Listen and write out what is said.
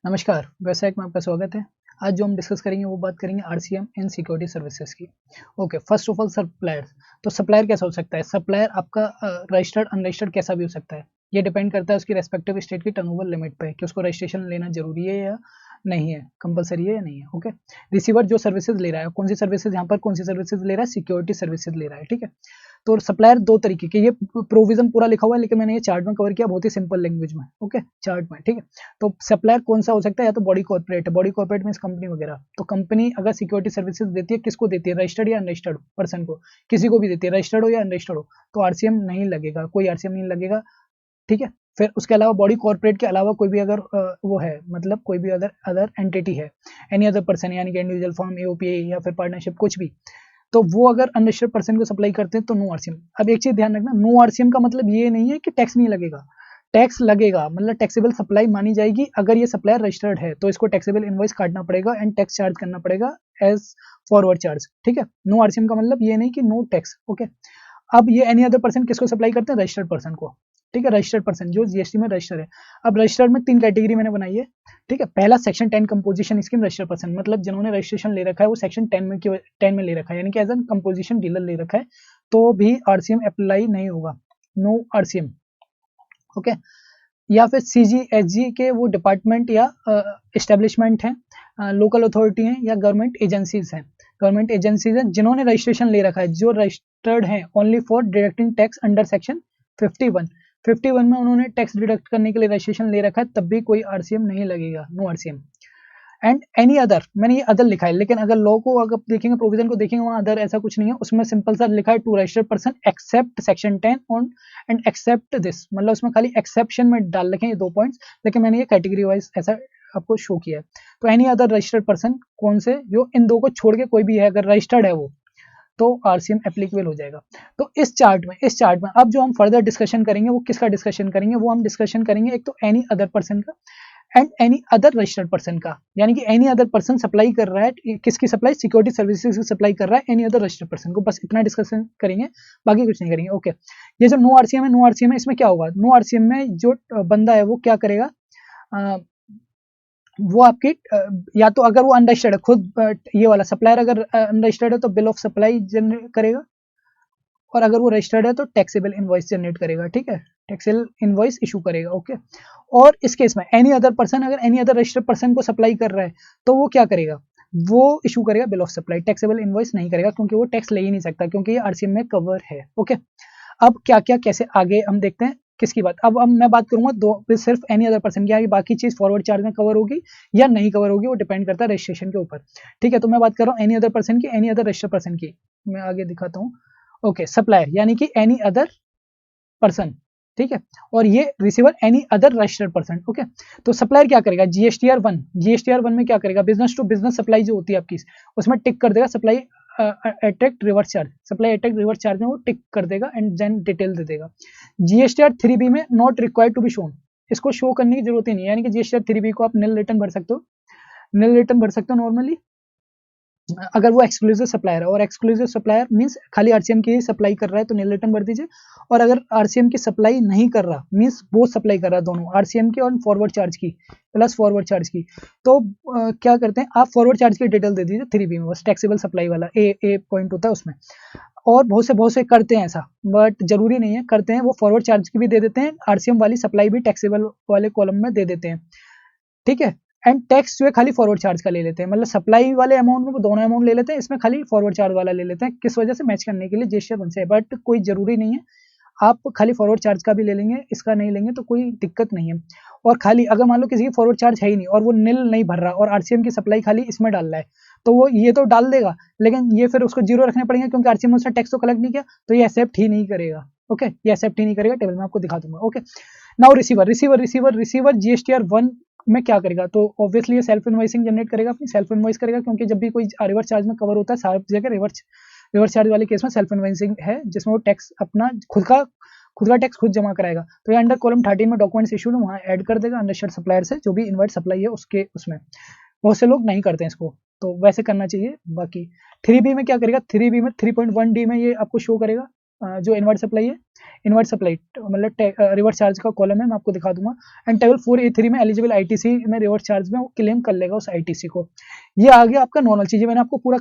नमस्कार, व्यवसायिक में आपका स्वागत है। आज जो हम डिस्कस करेंगे वो बात करेंगे आरसीएम एंड सिक्योरिटी सर्विसेज की। Okay, first of all supplier. तो सप्लायर कैसा हो सकता है? सप्लायर आपका रजिस्टर्ड अनरजिस्टर्ड कैसा भी हो सकता है। ये डिपेंड करता है उसकी रेस्पेक्टिव स्टेट की टर्नओवर लिमिट पे कि उसको रजिस्ट्रेशन लेना जरूरी है या नहीं है, कंपलसरी है या नहीं है। ओके, रिसीवर जो सर्विसेज ले रहा है, कौन सी सर्विसेज यहाँ पर कौन सी सर्विसेज ले रहा है? सिक्योरिटी सर्विसेज ले रहा है। ठीक है, तो सप्लायर दो तरीके के, ये प्रोविजन पूरा लिखा हुआ है लेकिन मैंने ये चार्ट में कवर किया बहुत ही सिंपल लैंग्वेज में। ओके, चार्ट में। ठीक है, तो सप्लायर कौन सा हो सकता है? या तो बॉडी कॉर्पोरेट है, बॉडी कॉर्पोरेट मींस कंपनी वगैरह। तो कंपनी अगर सिक्योरिटी सर्विसेज देती है, किसको देती है? रजिस्टर्ड या अनरजिस्टर्ड पर्सन को, किसी को भी देती है, रजिस्टर्ड हो या अनरजिस्टर्ड हो, तो आरसीएम नहीं लगेगा, कोई आरसीएम नहीं लगेगा। ठीक है, फिर उसके अलावा बॉडी कॉर्पोरेट के अलावा कोई भी अगर वो है, मतलब कोई भी अदर अदर एंटिटी है, एनी अदर पर्सन यानी कि इंडिविजुअल फॉर्म, एओपीए या फिर पार्टनरशिप, कुछ भी, तो वो अगर अनरजिस्टर्ड पर्सन को सप्लाई करते हैं तो नो आरसीएम। अब एक चीज ध्यान रखना, नो आरसीएम का मतलब ये नहीं है कि टैक्स नहीं लगेगा। टैक्स लगेगा, मतलब टैक्सेबल सप्लाई मानी जाएगी। अगर ये सप्लायर रजिस्टर्ड है तो इसको टैक्सेबल इनवॉइस काटना पड़ेगा एंड टैक्स चार्ज करना पड़ेगा एज फॉरवर्ड चार्ज। ठीक है, नो आरसीएम का मतलब ये नहीं कि नो टैक्स। ओके, अब ये एनी अदर पर्सन किसको सप्लाई करते हैं? रजिस्टर्ड पर्सन को। ठीक है, रजिस्टर्ड पर्सन जो जीएसटी में रजिस्टर है। अब रजिस्टर्ड में तीन कैटेगरी मैंने बनाई है। ठीक है, पहला section 10 composition scheme registered person, मतलब जिन्होंने रजिस्ट्रेशन ले रखा है वो सेक्शन 10 में 10 में ले रखा है, यानी कि एज एन कंपोजिशन डीलर ले रखा है, तो भी आरसीएम अप्लाई नहीं होगा, नो आरसीएम। ओके, या फिर सीजीएचजी के वो डिपार्टमेंट या एस्टेब्लिशमेंट हैं, लोकल अथॉरिटी हैं या गवर्नमेंट एजेंसीज हैं, गवर्नमेंट एजेंसीज हैं जिन्होंने रजिस्ट्रेशन ले रखा है, जो रजिस्टर्ड हैं only for deducting tax under section 51 में उन्होंने टैक्स डिडक्ट करने के लिए रजिस्ट्रेशन ले रखा है, तब भी कोई आरसीएम नहीं लगेगा, no RCM. And any other, मैंने ये अदर लिखा है लेकिन अगर लॉ को अगर देखेंगे, प्रोविजन को देखेंगे, वहां अदर ऐसा कुछ नहीं है, उसमें सिंपल सा लिखा है to registered person except section 10 on and except this, मतलब उसमें खाली एक्सेप्शन में डाल रखे हैं ये दो पॉइंट्स, लेकिन मैंने ये कैटेगरी वाइज ऐसा आपको शो किया है। तो एनी अदर रजिस्टर्ड पर्सन कौन से, जो इन दो को छोड़ के कोई भी है, अगर रजिस्टर्ड है वो, तो आरसीएम एप्लीकेबल हो जाएगा। तो इस चार्ट में अब जो हम फर्दर डिस्कशन करेंगे वो किसका डिस्कशन करेंगे? वो हम डिस्कशन करेंगे एक तो एनी अदर पर्सन का and any other registered person का, यानी कि एनी अदर पर्सन सप्लाई कर रहा है, किसकी सप्लाई? सिक्योरिटी सर्विसेज की सप्लाई कर रहा है एनी अदर रजिस्टर्ड पर्सन को, बस इतना डिस्कशन करेंगे, बाकी कुछ नहीं करेंगे। ओके, ये जो नो आरसीएम है, नो आरसीएम है, इसमें क्या होगा? नो आरसीएम में जो बंदा है वो क्या करेगा? वो आपकी या तो अगर वो अनरजिस्टर्ड है खुद, ये वाला सप्लायर अगर अनरजिस्टर्ड है तो बिल ऑफ सप्लाई जनरेट करेगा, और अगर वो रजिस्टर्ड है तो टैक्सेबल इनवॉइस जनरेट करेगा। ठीक है, टैक्सेबल इनवॉइस इशू करेगा। ओके, और इस केस में एनी अदर पर्सन अगर एनी अदर रजिस्टर्ड पर्सन को सप्लाई कर रहा है तो वो क्या करेगा? वो इशू करेगा bill of supply, taxable invoice नहीं करेगा क्योंकि वो टैक्स ले ही नहीं सकता, क्योंकि ये आरसीएम में कवर है। ओके, अब क्या क्या कैसे आगे हम देखते हैं किसकी बात। अब मैं बात करूंगा दो सिर्फ एनी अदर पर्सन की, आगे बाकी चीज फॉरवर्ड चार्ज में कवर होगी या नहीं कवर होगी वो डिपेंड करता है रजिस्ट्रेशन के ऊपर। ठीक है, तो मैं बात कर रहा हूँ एनी अदर पर्सन की, एनी अदर रजिस्टर्ड पर्सन की, मैं आगे दिखाता हूँ। ओके, सप्लायर यानी कि एनी अदर पर्सन। ठीक है, और ये receiver any other registered person. Okay, तो सप्लायर क्या करेगा? जीएसटीआर 1 में क्या करेगा? बिजनेस टू बिजनेस सप्लाई जो होती है आपकी, उसमें टिक कर देगा supply attract reverse charge, supply attract reverse charge में वो टिक कर देगा एंड देन डिटेल दे देगा। जीएसटीआर 3B में not required to be shown, इसको शो करने की जरूरत ही नहीं है, यानी कि जीएसटीआर 3B को आप नील रिटर्न भर सकते हो, नील रिटर्न भर सकते हो नॉर्मली, अगर वो एक्सक्लूसिव सप्लायर है, और एक्सक्लूसिव सप्लायर मींस खाली आरसीएम की ही सप्लाई कर रहा है तो नील रिटर्न भर दीजिए, और अगर आरसीएम की सप्लाई नहीं कर रहा मींस वो सप्लाई कर रहा है दोनों, आरसीएम की और फॉरवर्ड चार्ज की प्लस फॉरवर्ड चार्ज की, तो क्या करते हैं आप फॉरवर्ड चार्ज की डिटेल दे दीजिए 3B में, बस टैक्सेबल सप्लाई वाला ए पॉइंट होता है उसमें। और बहुत से करते हैं ऐसा, बट जरूरी नहीं है, करते हैं वो फॉरवर्ड चार्ज की भी दे देते हैं, आरसीएम वाली सप्लाई भी टैक्सेबल वाले कॉलम में दे देते हैं। ठीक है, एंड टैक्स जो है खाली फॉरवर्ड चार्ज का ले लेते हैं, मतलब सप्लाई वाले अमाउंट में वो दोनों अमाउंट ले लेते हैं, इसमें खाली फॉरवर्ड चार्ज वाला ले लेते हैं, किस वजह से? मैच करने के लिए जीएसटी 1 से, बट कोई जरूरी नहीं है, आप खाली फॉरवर्ड चार्ज का भी ले लेंगे, इसका नहीं लेंगे तो कोई दिक्कत नहीं है। और खाली अगर मान लो किसी की फॉरवर्ड चार्ज है ही नहीं और वो नील नहीं भर रहा और आरसीएम की सप्लाई खाली इसमें डाल रहा है, तो वो ये तो डाल देगा लेकिन ये फिर उसको जीरो रखने पड़ेंगे क्योंकि आरसीएम उससे टैक्स तो कलेक्ट नहीं किया, तो ये एक्सेप्ट ही नहीं करेगा। ओके, ये एक्सेप्ट ही नहीं करेगा, टेबल में आपको दिखा दूंगा। ओके, नाउ रिसीवर जीएसटीआर 1 में क्या करेगा? तो ऑब्वियसली ये सेल्फ इनवॉइसिंग जनरेट करेगा, अपनी सेल्फ इनवॉइस करेगा, क्योंकि जब भी कोई रिवर्स चार्ज में कवर होता है सारी जगह रिवर्स चार्ज वाले केस में सेल्फ इनवॉइसिंग है, जिसमें वो टैक्स अपना खुद का टैक्स खुद जमा कराएगा। तो ये अंडर कॉलम 13 में डॉक्यूमेंट्स इशूड वहां ऐड कर देगा अनरजिस्टर्ड सप्लायर से, जो भी इनवर्ट सप्लाई है उसके उसमें, बहुत से लोग नहीं करते हैं इसको, तो वैसे करना चाहिए। बाकी 3B में क्या करेगा? 3B में 3.1D में ये आपको शो करेगा, जो इनवर्ट सप्लाई है, इनवर्ट सप्लाई मतलब रिवर्स चार्ज का कॉलम है, मैं आपको दिखा दूंगा। एंड टेबल 4A3 में एलिजिबल आईटीसी में रिवर्स चार्ज में वो क्लेम कर लेगा उस आईटीसी को। ये आ गया आपका नॉर्मल चीजें, मैंने आपको पूरा